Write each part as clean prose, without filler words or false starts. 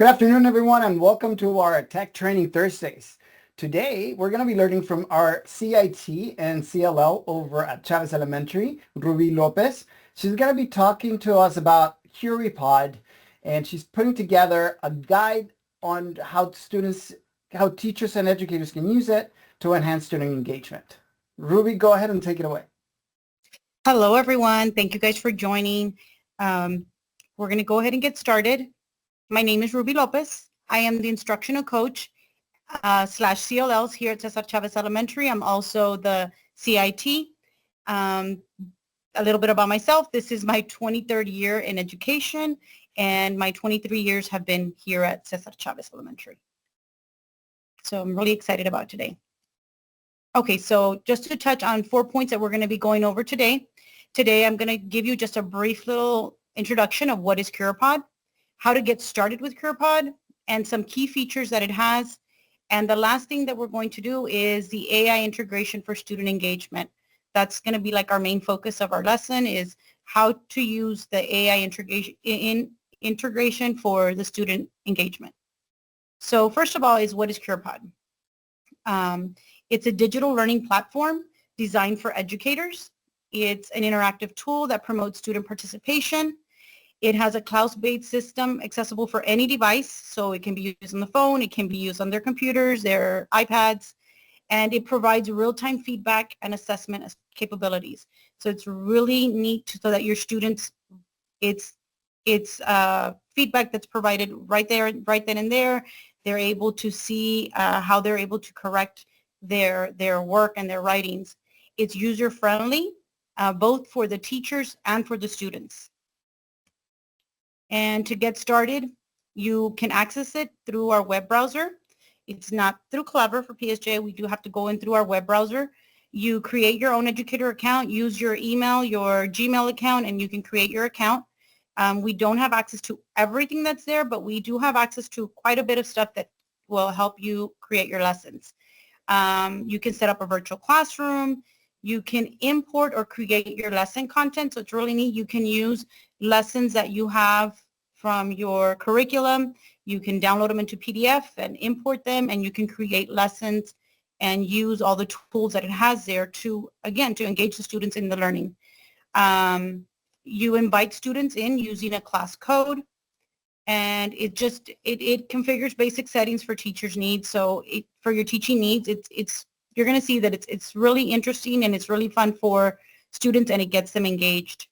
Good afternoon, everyone, and welcome to our Tech Training Thursdays. Today, we're going to be learning from our CIT and CLL over at Chavez Elementary, Ruby Lopez. She's going to be talking to us about Curipod, and she's putting together a guide on how teachers and educators can use it to enhance student engagement. Ruby, go ahead and take it away. Hello, everyone. Thank you guys for joining. We're going to go ahead and get started. My name is Ruby Lopez. I am the instructional coach / CLLs here at Chavez Elementary. I'm also the CIT. A little bit about myself. This is my 23rd year in education, and my 23 years have been here at Chavez Elementary. So I'm really excited about today. Okay, so just to touch on 4 points that we're going to be going over today. Today I'm going to give you just a brief little introduction of what is Curipod, how to get started with Curipod, and some key features that it has. And the last thing that we're going to do is the AI integration for student engagement. That's going to be like our main focus of our lesson, is how to use the AI integration for the student engagement. So first of all is, what is Curipod? It's a digital learning platform designed for educators. It's an interactive tool that promotes student participation. It has a cloud-based system accessible for any device, so it can be used on the phone, it can be used on their computers, their iPads, and it provides real-time feedback and assessment capabilities. So it's really neat so that your students, it's feedback that's provided right then and there. They're able to see how they're able to correct their work and their writings. It's user-friendly, both for the teachers and for the students. And to get started, you can access it through our web browser. It's not through Clever for PSJA. We do have to go in through our web browser. You create your own educator account, use your email, your Gmail account, and you can create your account. We don't have access to everything that's there, but we do have access to quite a bit of stuff that will help you create your lessons. You can set up a virtual classroom. You can import or create your lesson content. So it's really neat. You can use lessons that you have from your curriculum. You can download them into PDF and import them, and you can create lessons and use all the tools that it has there to, again, to engage the students in the learning. You invite students in using a class code, and it configures basic settings for teachers' needs. So for your teaching needs, you're going to see that it's really interesting and it's really fun for students, and it gets them engaged.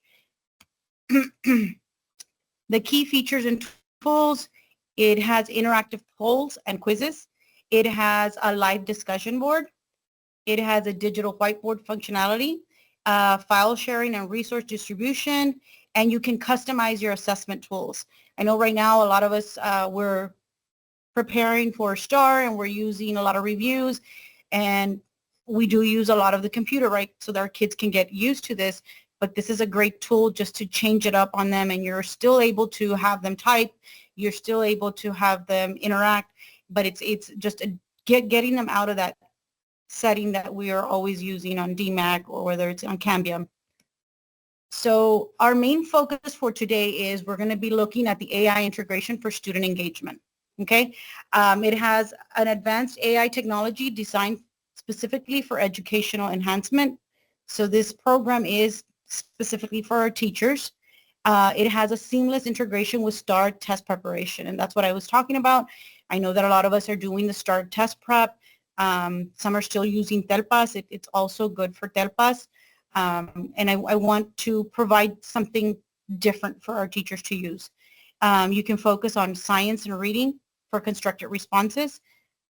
The key features and tools: it has interactive polls and quizzes. It has a live discussion board. It has a digital whiteboard functionality, file sharing and resource distribution, and you can customize your assessment tools. I know right now a lot of us, we're preparing for STAR and we're using a lot of reviews, and we do use a lot of the computer, right, so that our kids can get used to this. But this is a great tool just to change it up on them, and you're still able to have them type. You're still able to have them interact, but it's just getting them out of that setting that we are always using on DMAC or whether it's on Cambium. So our main focus for today is we're going to be looking at the AI integration for student engagement. Okay, it has an advanced AI technology designed specifically for educational enhancement. So this program is specifically for our teachers. It has a seamless integration with STAR test preparation, and that's what I was talking about. I know that a lot of us are doing the STAR test prep. Some are still using Telpas. It's also good for Telpas. And I want to provide something different for our teachers to use. You can focus on science and reading for constructed responses.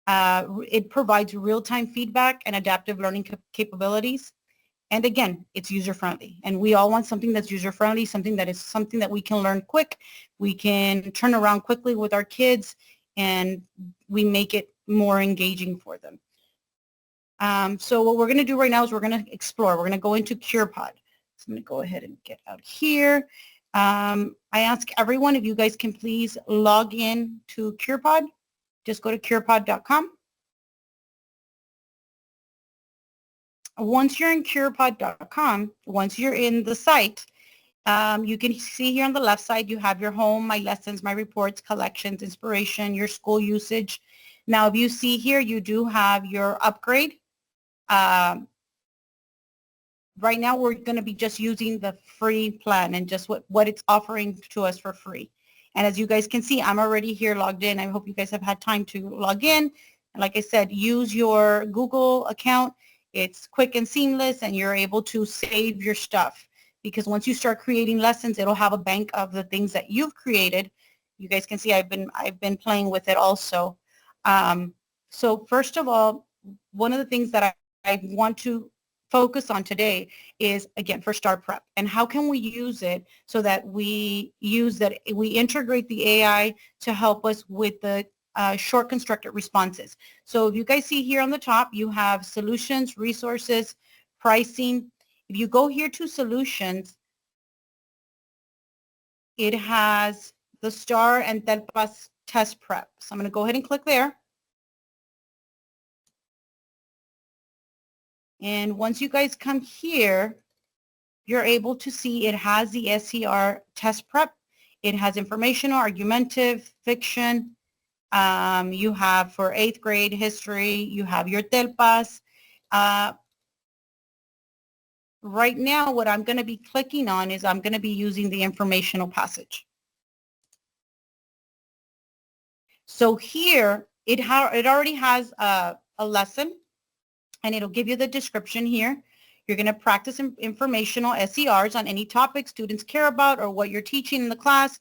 It provides real-time feedback and adaptive learning capabilities. And again, it's user-friendly. And we all want something that's user-friendly, something that we can learn quick. We can turn around quickly with our kids, and we make it more engaging for them. So what we're going to do right now is we're going to explore. We're going to go into Curipod. So I'm going to go ahead and get out here. I ask everyone if you guys can please log in to Curipod. Just go to curipod.com. Once you're in curipod.com, once you're in the site, You can see here on the left side, you have your home, my lessons, my reports, collections, inspiration, your school usage. Now, if you see here, you do have your upgrade. Right now, we're going to be just using the free plan and just what it's offering to us for free. And as you guys can see, I'm already here logged in. I hope you guys have had time to log in. And like I said, use your Google account. It's quick and seamless, and you're able to save your stuff. Because once you start creating lessons, it'll have a bank of the things that you've created. You guys can see I've been playing with it also. So first of all, one of the things that I want to focus on today is, again, for STAR Prep, and how can we use it so that we integrate the AI to help us with the short constructed responses. So if you guys see here on the top, you have solutions, resources, pricing. If you go here to solutions, it has the STAR and TELPAS test prep. So I'm going to go ahead and click there. And once you guys come here, you're able to see it has the SCR test prep. It has informational, argumentative, fiction. You have for 8th grade history, you have your TELPAS. Right now, what I'm going to be clicking on is I'm going to be using the informational passage. So here, it already has a lesson, and it'll give you the description here. You're going to practice informational SERs on any topic students care about or what you're teaching in the class.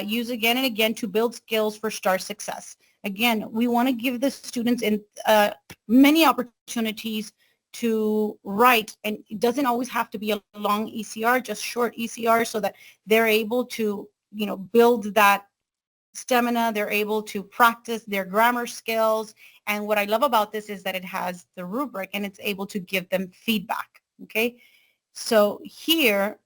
Use again and again to build skills for STAR success. Again, we want to give the students many opportunities to write, and it doesn't always have to be a long ECR, just short ECR, so that they're able to, build that stamina. They're able to practice their grammar skills. And what I love about this is that it has the rubric and it's able to give them feedback. Okay. So here,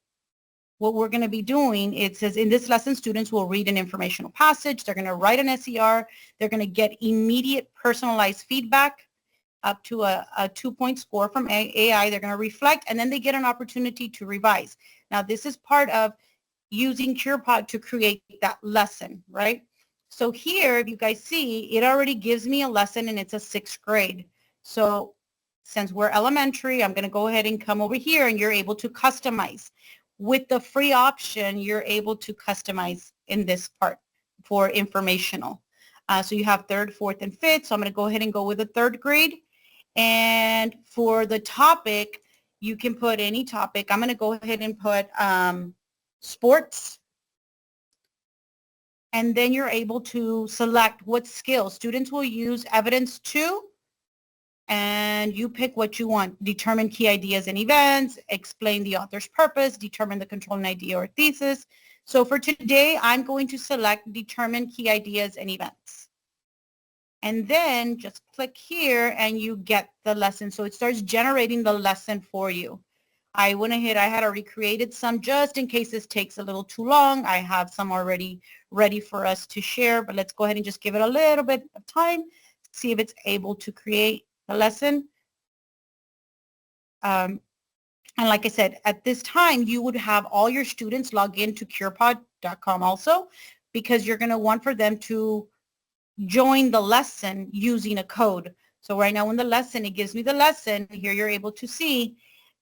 what we're going to be doing, it says in this lesson, students will read an informational passage. They're going to write an SER. They're going to get immediate personalized feedback up to a 2-point score from AI. They're going to reflect, and then they get an opportunity to revise. Now, this is part of using Curipod to create that lesson, right? So here, if you guys see, it already gives me a lesson, and it's a 6th grade. So since we're elementary, I'm going to go ahead and come over here, and you're able to customize. With the free option, you're able to customize in this part for informational. So you have 3rd, 4th, and 5th. So I'm going to go ahead and go with the 3rd grade. And for the topic, you can put any topic. I'm going to go ahead and put sports. And then you're able to select what skills. Students will use evidence 2. And you pick what you want. Determine key ideas and events, explain the author's purpose, determine the controlling idea or thesis. So for today, I'm going to select determine key ideas and events. And then just click here and you get the lesson. So it starts generating the lesson for you. I went ahead, I had already created some just in case this takes a little too long. I have some already ready for us to share, but let's go ahead and just give it a little bit of time, see if it's able to create the lesson. And like I said, at this time, you would have all your students log into curipod.com also, because you're going to want for them to join the lesson using a code. So right now in the lesson, it gives me the lesson. Here you're able to see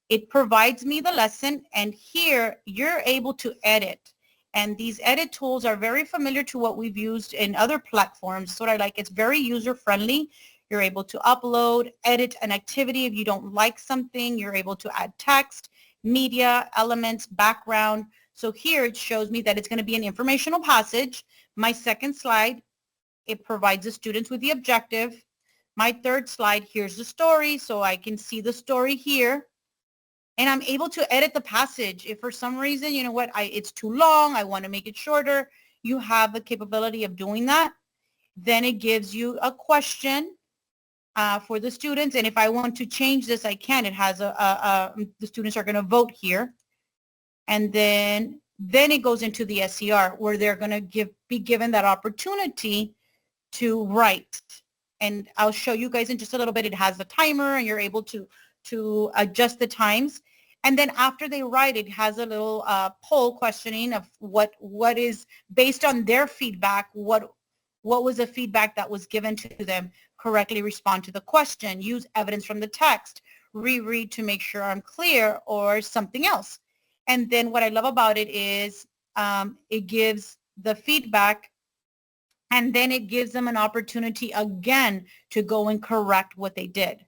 it provides me the lesson, and here you're able to edit. And these edit tools are very familiar to what we've used in other platforms. So what I like, it's very user-friendly. You're able to upload, edit an activity. If you don't like something, you're able to add text, media, elements, background. So here it shows me that it's going to be an informational passage. My 2nd slide, it provides the students with the objective. My 3rd slide, here's the story. So I can see the story here. And I'm able to edit the passage. If for some reason, you know what, it's too long, I want to make it shorter, you have the capability of doing that. Then it gives you a question for the students. And if I want to change this, I can. It has the students are going to vote here. And then it goes into the SCR where they're going to be given that opportunity to write. And I'll show you guys in just a little bit. It has a timer and you're able to adjust the times. And then after they write, it has a little poll questioning of what is based on their feedback, what was the feedback that was given to them, correctly respond to the question, use evidence from the text, reread to make sure I'm clear, or something else. And then what I love about it is it gives the feedback, and then it gives them an opportunity again to go and correct what they did.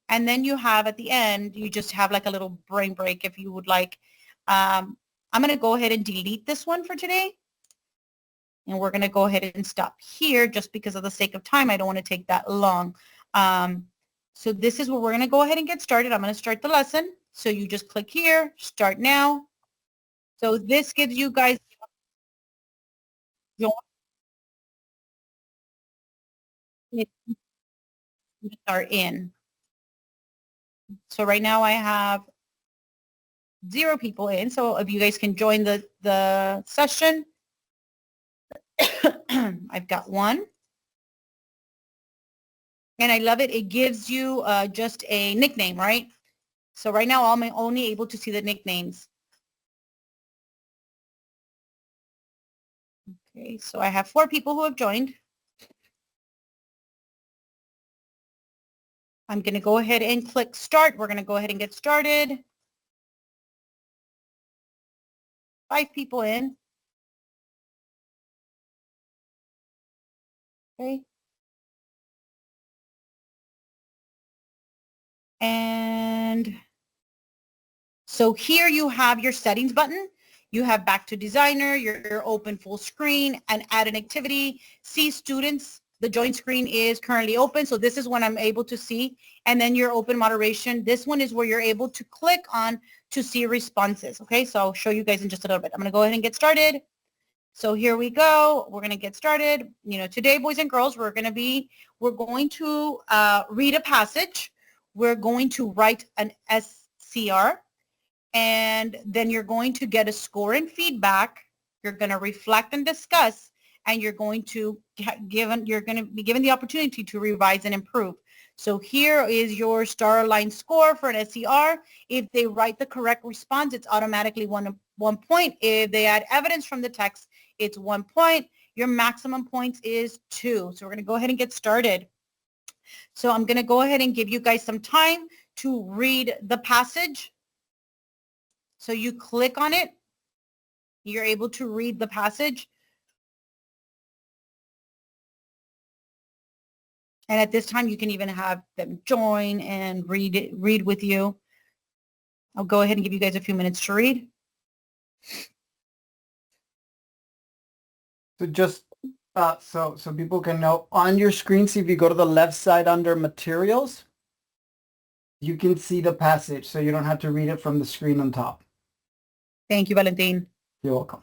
And then you have at the end, you just have like a little brain break if you would like. I'm going to go ahead and delete this one for today. And we're going to go ahead and stop here just because of the sake of time. I don't want to take that long. So this is where we're going to go ahead and get started. I'm going to start the lesson. So you just click here, start now. So this gives you guys are in. So right now I have 0 people in. So if you guys can join the session, I've got 1. And I love it. It gives you just a nickname, right? So right now I'm only able to see the nicknames. Okay, so I have 4 people who have joined. I'm going to go ahead and click start. We're going to go ahead and get started. 5 people in. Okay. And so here you have your settings button. You have back to designer, your open full screen, and add an activity. See students. The join screen is currently open. So this is when I'm able to see. And then your open moderation. This one is where you're able to click on to see responses. Okay, so I'll show you guys in just a little bit. I'm going to go ahead and get started. So here we go. We're going to get started. You know, today, boys and girls, we're going to read a passage. We're going to write an SCR. And then you're going to get a score and feedback. You're going to reflect and discuss, and you're going to be given the opportunity to revise and improve. So here is your star aligned score for an SCR. If they write the correct response, it's automatically one point. If they add evidence from the text, it's 1 point. Your maximum points is 2. So we're going to go ahead and get started. So I'm going to go ahead and give you guys some time to read the passage. So you click on it, you're able to read the passage. And at this time, you can even have them join and read with you. I'll go ahead and give you guys a few minutes to read. So just so people can know, on your screen, see if you go to the left side under materials, you can see the passage, so you don't have to read it from the screen on top. Thank you, Valentin. You're welcome.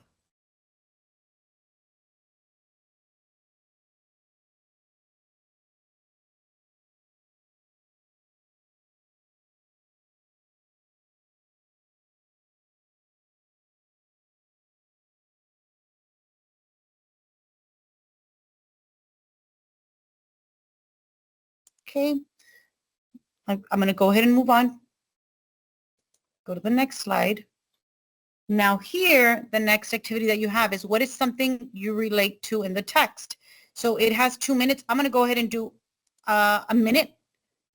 Okay. I'm going to go ahead and move on. Go to the next slide. Now here, the next activity that you have is what is something you relate to in the text. So it has 2 minutes. I'm going to go ahead and do a minute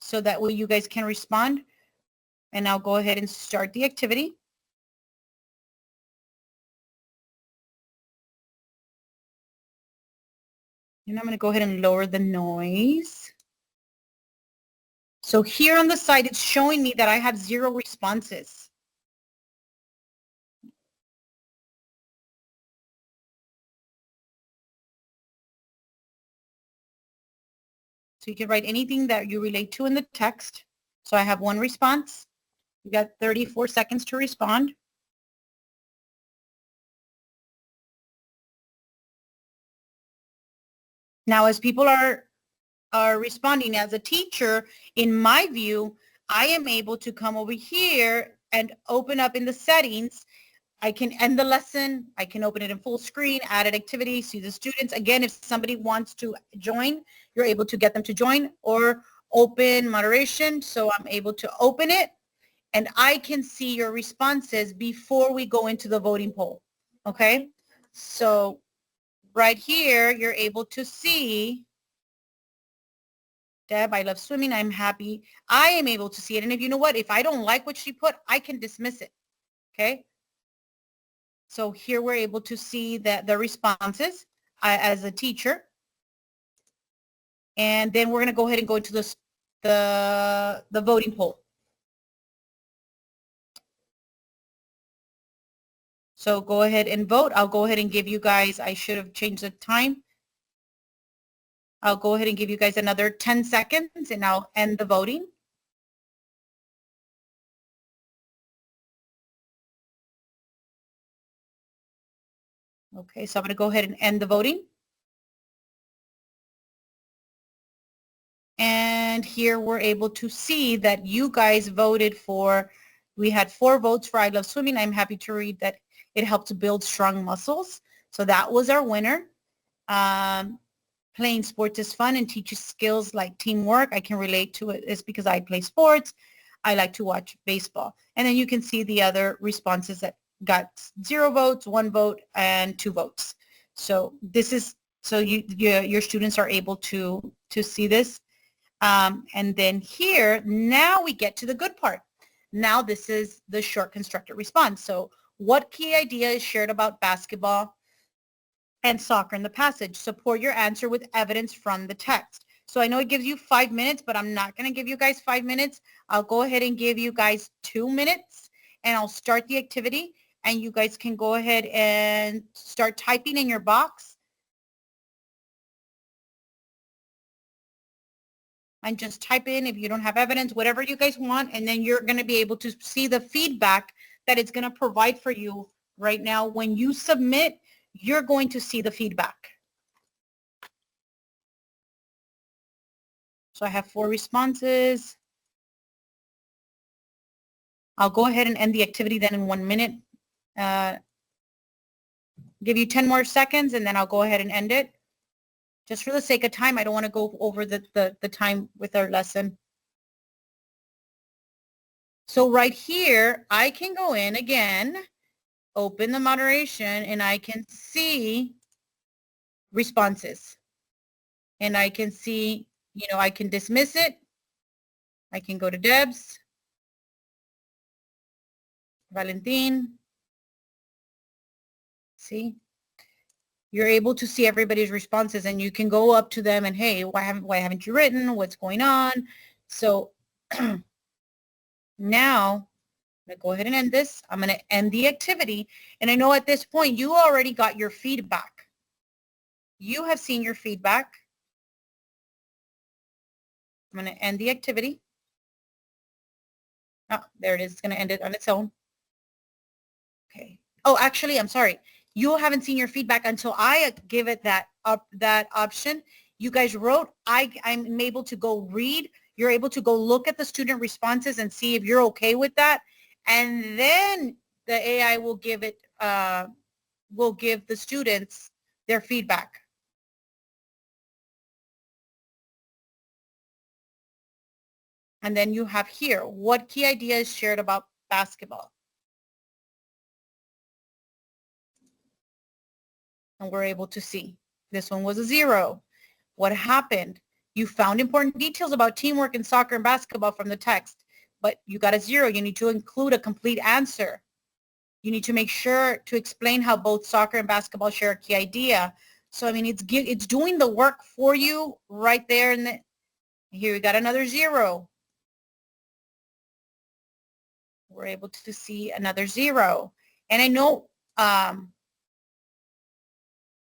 so that way you guys can respond. And I'll go ahead and start the activity. And I'm going to go ahead and lower the noise. So here on the side, it's showing me that I have 0 responses. So you can write anything that you relate to in the text. So I have 1 response. You got 34 seconds to respond. Now, as people are responding, as a teacher, in my view, I am able to come over here and open up in the settings. I can end the lesson. I can open it in full screen, add an activity, see the students. Again, if somebody wants to join, you're able to get them to join, or open moderation. So I'm able to open it. and I can see your responses before we go into the voting poll. Okay? So right here, you're able to see, Deb, I love swimming. I'm happy. I am able to see it. And if you know what, if I don't like what she put, I can dismiss it. Okay? So here we're able to see that the responses as a teacher. And then we're going to go ahead and go into the voting poll. So go ahead and vote. I'll go ahead and give you guys, I should have changed the time. I'll go ahead and give you guys another 10 seconds and I'll end the voting. Okay, so I'm going to go ahead and end the voting. And here we're able to see that you guys voted for, we had 4 votes for I Love Swimming. I'm happy to read that it helps build strong muscles. So that was our winner. Playing sports is fun and teaches skills like teamwork. I can relate to it. It's because I play sports. I like to watch baseball. And then you can see the other responses that got 0 votes, 1 vote, and 2 votes. So this is, so your students are able to see this. And then here, now we get to the good part. Now this is the short constructed response. So what key idea is shared about basketball and soccer in the passage? Support your answer with evidence from the text. So I know it gives you 5 minutes, but I'm not going to give you guys 5 minutes. I'll go ahead and give you guys 2 minutes and I'll start the activity and you guys can go ahead and start typing in your box. And just type in if you don't have evidence, whatever you guys want, and then you're going to be able to see the feedback that it's going to provide for you right now. When you submit, you're going to see the feedback. So I have 4 responses. I'll go ahead and end the activity then in 1 minute. Give you 10 more seconds and then I'll go ahead and end it. Just for the sake of time, I don't want to go over the time with our lesson. So right here, I can go in again, open the moderation, and I can see responses. And I can see, you know, I can dismiss it. I can go to Deb's, Valentin. See? You're able to see everybody's responses and you can go up to them and, hey, why haven't you written? What's going on? So now I'm going to go ahead and end this. I'm going to end the activity. And I know at this point you already got your feedback. You have seen your feedback. I'm going to end the activity. Oh, there it is. It's going to end it on its own. Okay. Oh, actually, I'm sorry. You haven't seen your feedback until I give it that option. You guys wrote, I'm able to go read. You're able to go look at the student responses and see if you're okay with that. And then the AI will give the students their feedback. And then you have here, what key idea is shared about basketball? And we're able to see. This one was a 0. What happened? You found important details about teamwork in soccer and basketball from the text, but you got a 0. You need to include a complete answer. You need to make sure to explain how both soccer and basketball share a key idea. So, I mean, it's doing the work for you right there. And here we got another 0. We're able to see another 0. And I know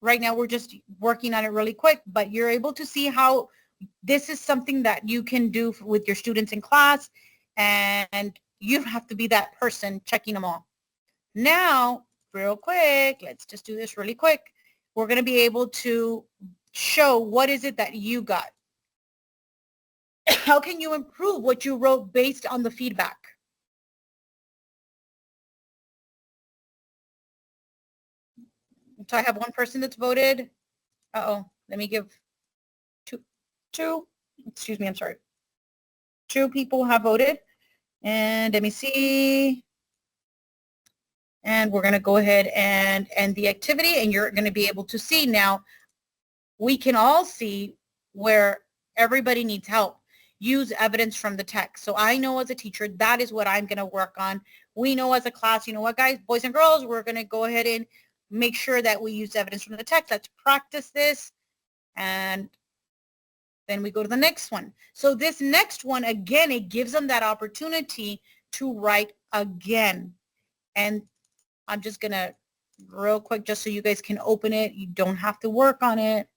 right now we're just working on it really quick, but you're able to see how this is something that you can do with your students in class, and you don't have to be that person checking them all. Now, real quick, let's just do this really quick. We're going to be able to show what is it that you got. How can you improve what you wrote based on the feedback? So I have 1 person that's voted. Uh-oh, let me give two, excuse me, I'm sorry. 2 people have voted. And let me see. And we're going to go ahead and end the activity, and you're going to be able to see now. We can all see where everybody needs help. Use evidence from the text. So I know as a teacher, that is what I'm going to work on. We know as a class, you know what, guys, boys and girls, we're going to go ahead and make sure that we use evidence from the text. Let's practice this. And then we go to the next one. So this next one, again, it gives them that opportunity to write again. And I'm just going to real quick, just so you guys can open it. You don't have to work on it.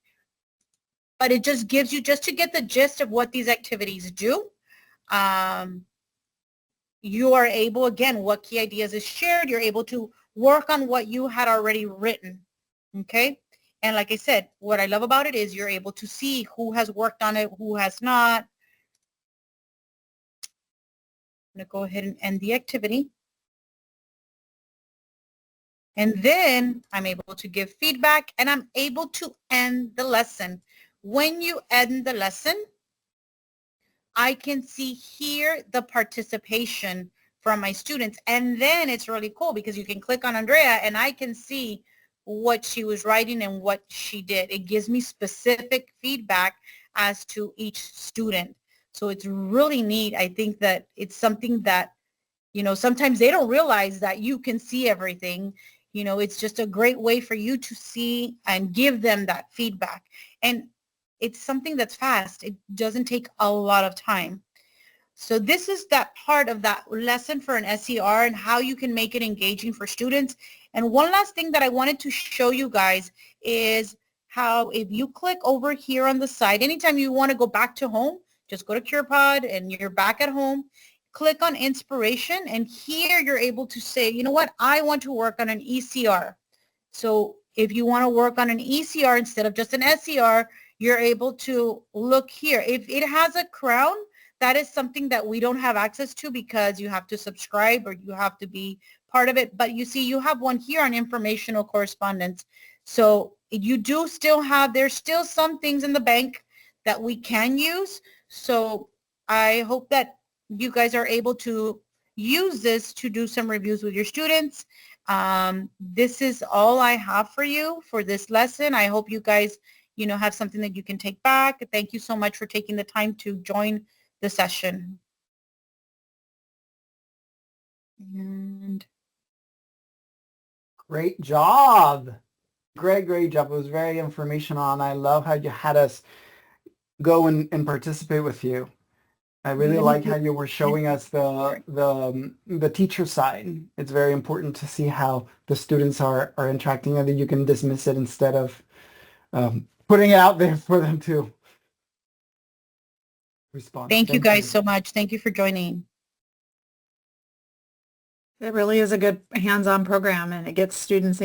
But it just gives you, just to get the gist of what these activities do. You are able, again, what key ideas is shared. You're able to work on what you had already written. Okay? And like I said, what I love about it is you're able to see who has worked on it, who has not. I'm going to go ahead and end the activity. And then I'm able to give feedback, and I'm able to end the lesson. When you end the lesson, I can see here the participation from my students. And then it's really cool because you can click on Andrea and I can see what she was writing and what she did. It gives me specific feedback as to each student. So it's really neat. I think that it's something that, you know, sometimes they don't realize that you can see everything. You know, it's just a great way for you to see and give them that feedback. And it's something that's fast. It doesn't take a lot of time. So this is that part of that lesson for an SER and how you can make it engaging for students. And one last thing that I wanted to show you guys is how if you click over here on the side, anytime you want to go back to home, just go to Curipod and you're back at home. Click on inspiration, and here you're able to say, you know what, I want to work on an ECR. So if you want to work on an ECR instead of just an SER, you're able to look here. If it has a crown, that is something that we don't have access to because you have to subscribe or you have to be part of it. But you see, you have one here on informational correspondence. So you do still have, there's still some things in the bank that we can use. So I hope that you guys are able to use this to do some reviews with your students. This is all I have for you for this lesson. I hope you guys, you know, have something that you can take back. Thank you so much for taking the time to join the session. And Great job. Great job. It was very informational, and I love how you had us go and participate with you. I really like how you were showing us the teacher side. It's very important to see how the students are interacting, and that you can dismiss it instead of putting it out there for them to respond. thank you guys so much. Thank you for joining. It really is a good hands-on program, and it gets students